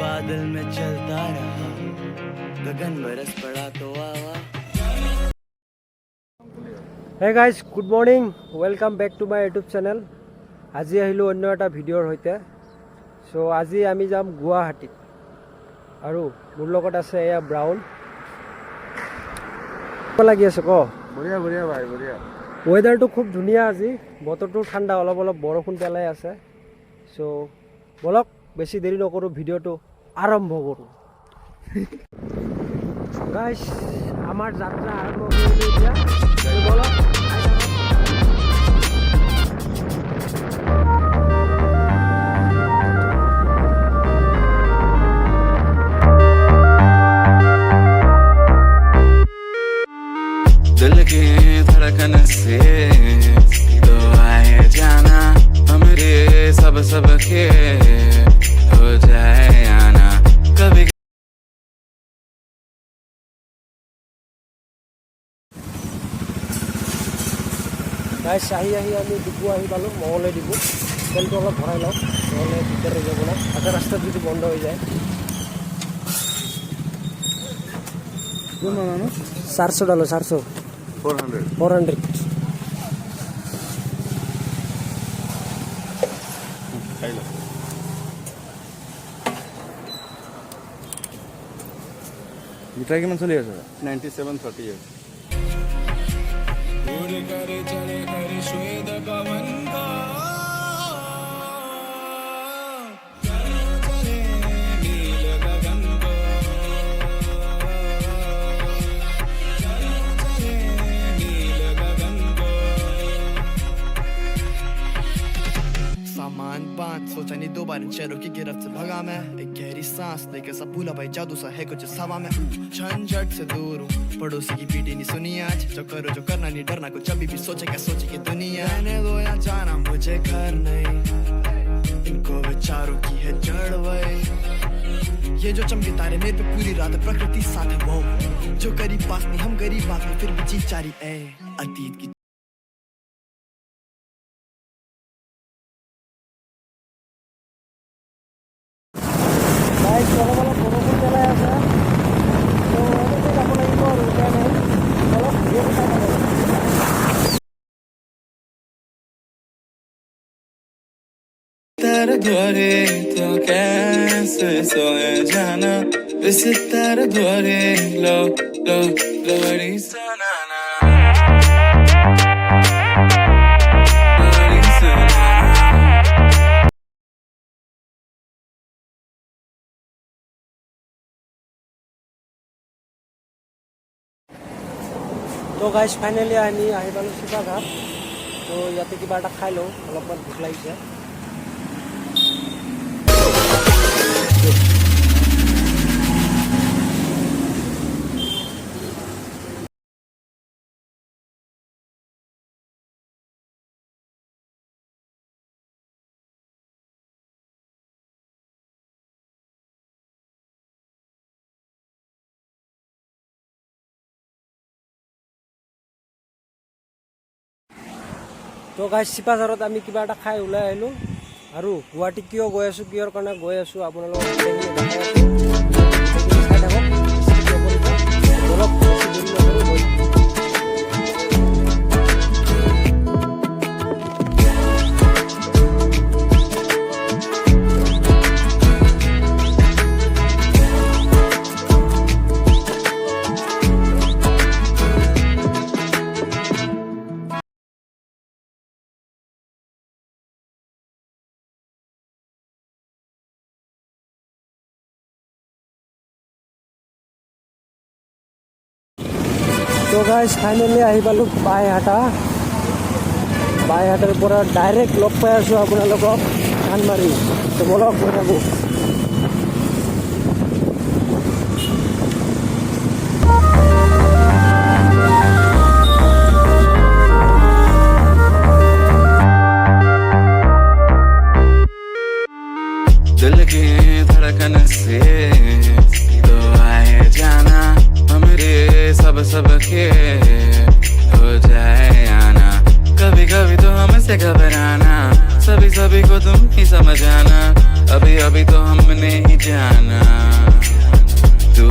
बादल में चलता रहा, गगन बरस पड़ा तो आवा। Hey guys, good morning, welcome back to my YouTube channel. আজি আহিলোঁ অন্য এটা ভিডিঅ'ৰ সৈতে। চ' আজি আমি যাম গুৱাহাটীত আৰু মোৰ লগত আছে এয়া ব্ৰাউন। লাগি আছে ক? বঢ়িয়া বঢ়িয়া ভাই, বঢ়িয়া। ৱেডাৰটো খুব ধুনীয়া আজি, বতৰটো ঠাণ্ডা, অলপ অলপ বৰষুণ পেলাই আছে। চ' বলক বেছি দেৰি নকৰোঁ, ভিডিঅ'টো আৰম্ভ কৰোঁ। গাইজ, আমাৰ যাত্ৰা আৰম্ভ কৰিলোঁ এতিয়া। বলক दिल की धड़कन से तो आए जाना, हमरे सब के हो जाए आना कभी। গাইজ, আহি আমি ডিপু আহি পালোঁ, মঙলে ডিপু। তেলটো অলপ ভৰাই লওঁ, নহ'লে দিগদাৰ হৈ যাব না, আধা ৰাস্তাত যদি বন্ধ হৈ যায়। 400 ডালো, 400 400 মিঠাই কিমান চলি আছে? 9738। सोचा नहीं दो बार इन शहरों की गिरफ्त से भगा मैं, एक गहरी सांस लेके सब भूला भाई, जादू सा है कुछ इस हवा में। झंझट से दूर हूँ, पड़ोसी की पीटी नहीं सुनी आज, जो करो जो करना नहीं डरना, कुछ अभी भी सोचे क्या सोचे की दुनिया। रहने दो या जाना मुझे घर नहीं, इनको विचारों की है जड़ वही। ये जो चमके तारे मेरे पे पूरी रात, प्रकृति साथ है वो, जो करीब पास नहीं हम गरीब बात नहीं, फिर भी जी चारी ए अतीत की। অলপ অলপ বৰষুণ পেলাই আছে, তো এনেকৈ যাব লাগিব আৰু উপায় নাই। অলপ ভিডিঅ'টো চাই থাকক। तारे द्वारे तो कैसे सोए जाना, सितारे द्वारे लो लो लोरी सनाना, लोरी सनाना। তো গাইজ, ফাইনেলি আমি আহি পালোঁ চিপাঝাৰ। তো ইয়াতে কিবা এটা খাই লওঁ, অলপমান ভোক লাগিছে। তো গাইজ, চিপাঝাৰত আমি কিবা এটা খাই ওলাই আহিলোঁ। আৰু গুৱাহাটী কিয় গৈ আছোঁ, কিহৰ কাৰণে গৈ আছোঁ, আপোনালোকক চাই থাকক। অলপ তো গাইজ, ফাইনেলি আহি পালোঁ বাইহাটা। বাইহাটাৰ পৰা ডাইৰেক্ট লগ পাই আছোঁ আপোনালোকক চানমাৰি। তো বলক গৈ থাকোঁ। दिल की धड़कन से तो आए जाना, हमरे सब के हो जाए आना कभी कभी तो हमसे घबराना, सभी को तुम ही समझ आना। अभी अभी तो हमने ही जाना तू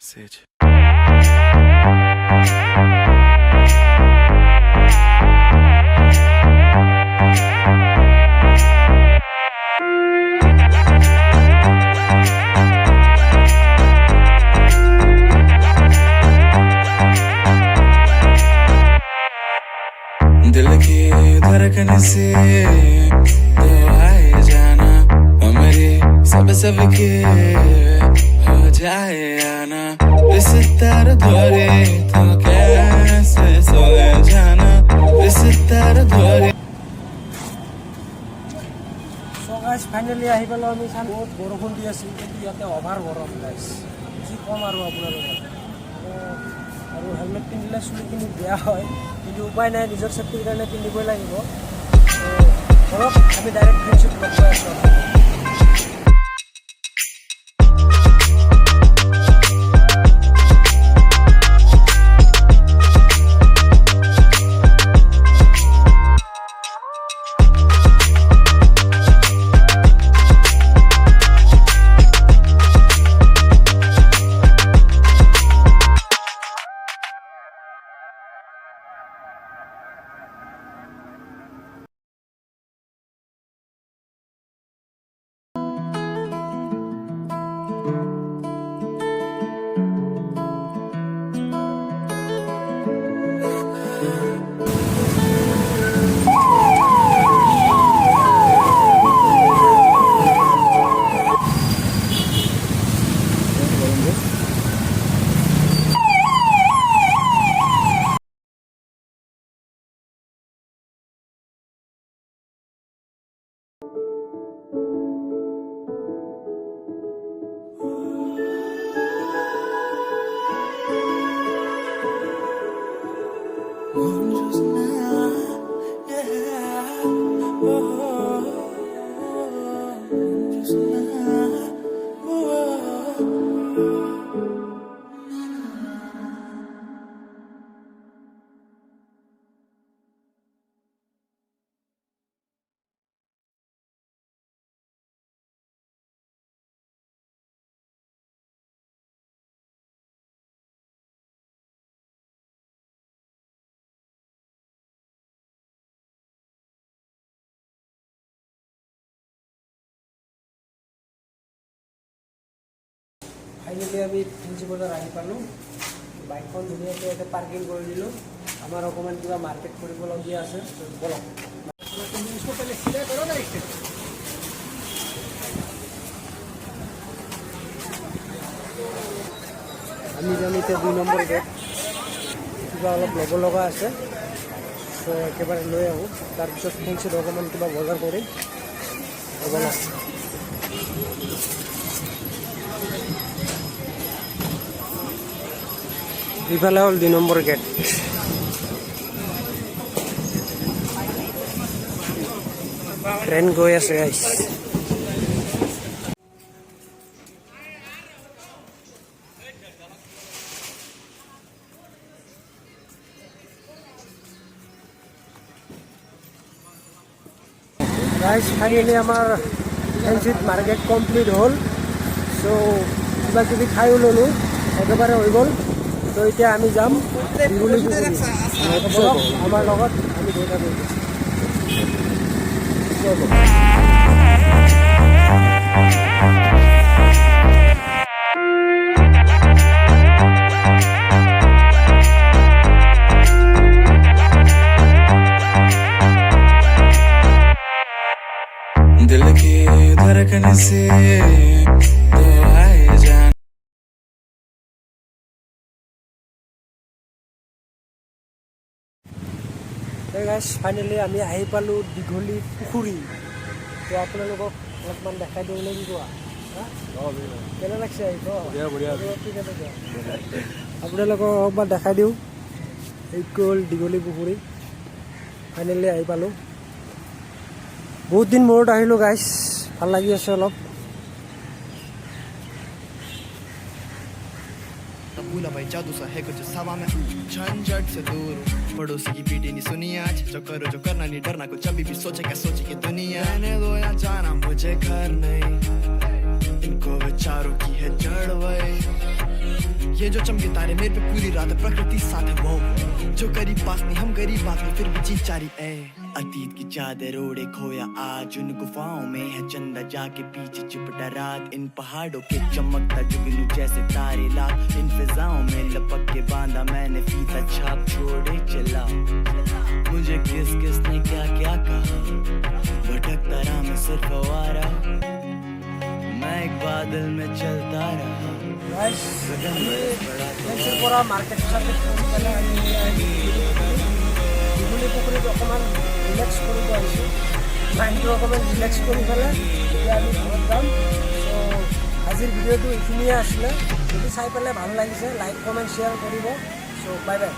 Sage. दिल की धड़कन से तो आए जाना हमारे सब के हो जाए आना इस दर्द भरे तो कैसे सोए जाना इस दर्द भरे সো গাইজ ফাইনেলি আহি পালোঁ আমি চাম বহুত বৰষুণ দি আছিল কিন্তু ইয়াতে অভাৰ গৰম গাইজ কি ক'ম আৰু আপোনালোকক আৰু হেলমেট পিন্ধিলে চুলিখিনি বেয়া হয় কিন্তু উপায় নাই নিজৰ চেফটিৰ কাৰণে পিন্ধিবই লাগিব ধৰক আমি ডাইৰেক্ট ফ্ৰেণ্ডশ্বিপ লগ পাই আছোঁ ফাইনেলি আমি ফেঞ্চি বজাৰ আহি পালোঁ বাইকখন ধুনীয়াকৈ ইয়াতে পাৰ্কিং কৰি দিলোঁ আমাৰ অকণমান কিবা মাৰ্কেট কৰিবলগীয়া আছে বলক আমি যাম এতিয়া 2 নম্বৰ গেট কিবা অলপ ল'ব লগা আছে চ' একেবাৰে লৈ আহোঁ তাৰপিছত ফেঞ্চিত অকণমান কিবা বজাৰ কৰিম বলক ইফালে হ'ল 2 নম্বৰ গেট ট্ৰেইন গৈ আছে গাইছ গাইছ ফাইনেলি আমাৰ ফেঞ্চিত মাৰ্কেট কমপ্লিট হ'ল চ' কিবা কিবি খায়ো ল'লোঁ একেবাৰে হৈ গ'ল তো এতিয়া আমি যাম আমাৰ লগত আমি গৈ থাকোঁ दिल की धड़कन से तो आए जाना গাইছ ফাইনেলি আমি আহি পালোঁ দীঘলী পুখুৰী তো আপোনালোকক অলপমান দেখাই দিওঁ নে কি কোৱা কেনে লাগছে আহিব বঢ়িয়া বঢ়িয়া আপোনালোকক অকণমান দেখাই দিওঁ এই গ'ল দীঘলী পুখুৰী ফাইনেলি আহি পালোঁ বহুত দিন মূৰত আহিলোঁ গাইছ ভাল লাগি আছে অলপ भूला भाई जादू सा है कुछ हवा में झंझट से दूर हूँ पड़ोसी की पीटी नहीं सुनी आज जो करो जो करना नहीं डरना कुछ अभी भी सोचे क्या सोचे कि दुनिया रहने दो या जाना मुझे घर नहीं इनको विचारों की है जड़ वही ये जो चमके तारे मेरे पे पूरी रात प्रकृति साथ है वो जो करीब पास नहीं हम गरीब बात में फिर भी जी चारी ए अतीत की चादर ओढ़े खोया आज उन गुफाओं में है चंदा जाके पीछे चिपटा रात इन पहाड़ों के चमकता जुगनू जैसे तारे लाख इन फिजाओं में लपक के बांधा मैंने फीता छाप छोड़े चला मुझे किस किस ने क्या क्या कहा भटकता रहा मैं सिर्फ आवारा मैं एक बादल में चलता रहा গাইছ गगन बरस पड़ा तो ফেঞ্চিৰ পৰা মাৰ্কেট চাৰ্কেট কৰি পেলাই আমি দীঘলী পুখুৰীত অকণমান ৰিলেক্স কৰিব আহিছোঁ মাইণ্ডটো অকণমান ৰিলেক্স কৰি পেলাই এতিয়া আমি ঘৰত যাম চ' আজিৰ ভিডিঅ'টো এইখিনিয়ে আছিলে যদি চাই পেলাই ভাল লাগিছে লাইক কমেণ্ট শ্বেয়াৰ কৰিব চ' বাই বাই